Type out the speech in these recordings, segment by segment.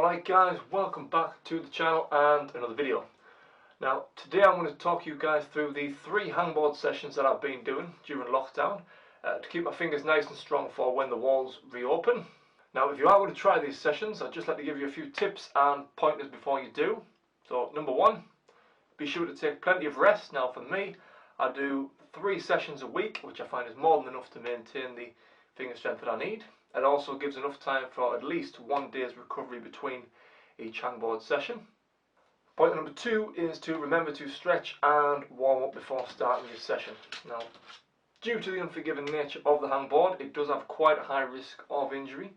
Alright guys, welcome back to the channel and another video. Now today I'm going to talk you guys through the 3 hangboard sessions that I've been doing during lockdown to keep my fingers nice and strong for when the walls reopen. Now if you are going to try these sessions, I'd just like to give you a few tips and pointers before you do. So number 1, be sure to take plenty of rest. Now for me, I do 3 sessions a week, which I find is more than enough to maintain the finger strength that I need. It also gives enough time for at least 1 day's recovery between each hangboard session. Point number 2 is to remember to stretch and warm up before starting your session. Now, due to the unforgiving nature of the hangboard, it does have quite a high risk of injury.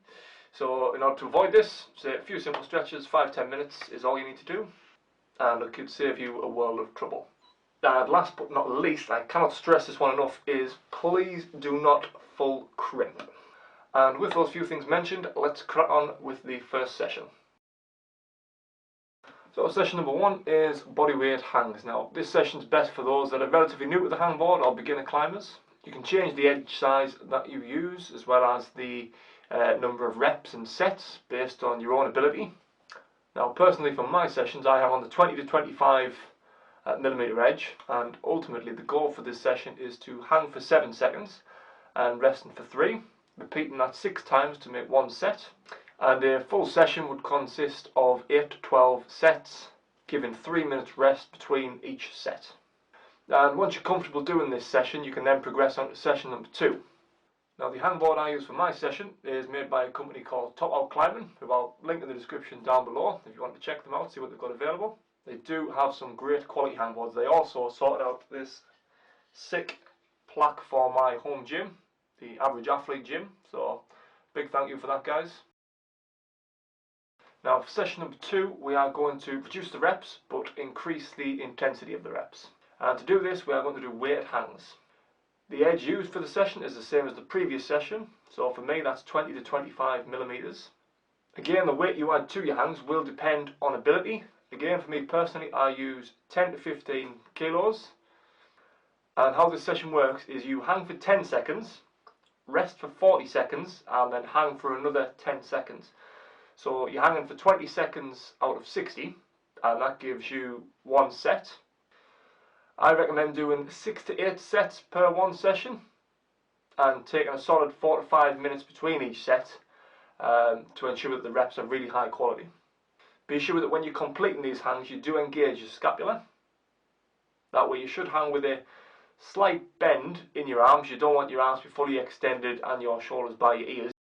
So in order to avoid this, say a few simple stretches, 5-10 minutes is all you need to do, and it could save you a world of trouble. And last but not least, I cannot stress this one enough, is please do not full crimp. And with those few things mentioned, let's crack on with the first session. So session number 1 is bodyweight hangs. Now this session is best for those that are relatively new to the hangboard or beginner climbers. You can change the edge size that you use as well as the number of reps and sets based on your own ability. Now personally for my sessions I have on the 20 to 25 millimeter edge, and ultimately the goal for this session is to hang for 7 seconds and resting for 3. Repeating that 6 times to make 1 set, and a full session would consist of 8 to 12 sets, giving 3 minutes rest between each set. And once you're comfortable doing this session, you can then progress on to session number 2. Now the hangboard I use for my session is made by a company called Top Out Climbing, who I'll link in the description down below if you want to check them out, see what they've got available. They do have some great quality hangboards. They also sorted out this sick plaque for my home gym, the Average Athlete Gym, so big thank you for that, guys. Now for session number 2 we are going to reduce the reps but increase the intensity of the reps, and to do this we are going to do weighted hangs. The edge used for the session is the same as the previous session, so for me that's 20 to 25 millimeters. Again, the weight you add to your hangs will depend on ability. Again, for me personally I use 10 to 15 kilos, and how this session works is you hang for 10 seconds, rest for 40 seconds, and then hang for another 10 seconds. So you're hanging for 20 seconds out of 60, and that gives you 1 set. I recommend doing 6 to 8 sets per 1 session, and taking a solid 4 to 5 minutes between each set to ensure that the reps are really high quality. Be sure that when you're completing these hangs you do engage your scapula. That way you should hang with a slight bend in your arms. You don't want your arms to be fully extended and your shoulders by your ears.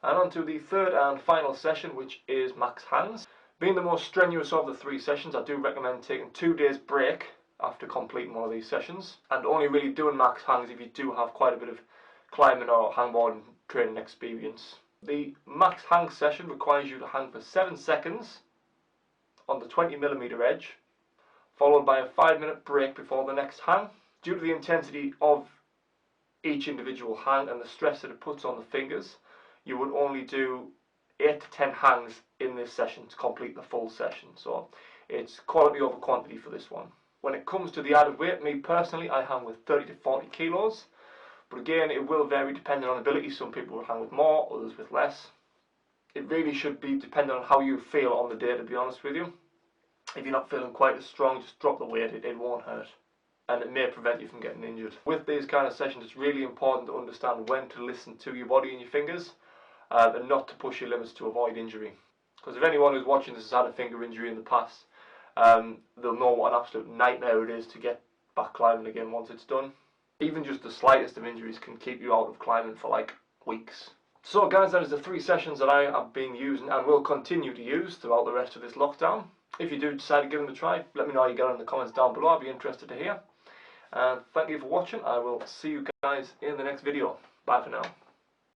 And on to the third and final session, which is max hangs. Being the most strenuous of the 3 sessions, I do recommend taking 2 days break after completing one of these sessions, and only really doing max hangs if you do have quite a bit of climbing or hangboard training experience. The max hang session requires you to hang for 7 seconds on the 20 millimeter edge, followed by a 5-minute break before the next hang. Due to the intensity of each individual hang and the stress that it puts on the fingers, you would only do 8 to 10 hangs in this session to complete the full session. So it's quality over quantity for this one. When it comes to the added weight, me personally, I hang with 30 to 40 kilos. But again, it will vary depending on ability. Some people will hang with more, others with less. It really should be dependent on how you feel on the day, to be honest with you. If you're not feeling quite as strong, just drop the weight, it won't hurt. And it may prevent you from getting injured. With these kind of sessions, it's really important to understand when to listen to your body and your fingers, and not to push your limits to avoid injury. Because if anyone who's watching this has had a finger injury in the past, they'll know what an absolute nightmare it is to get back climbing again once it's done. Even just the slightest of injuries can keep you out of climbing for like weeks. So guys, that is the 3 sessions that I have been using and will continue to use throughout the rest of this lockdown. If you do decide to give them a try, let me know how you get on in the comments down below. I'll be interested to hear. And thank you for watching. I will see you guys in the next video. Bye for now.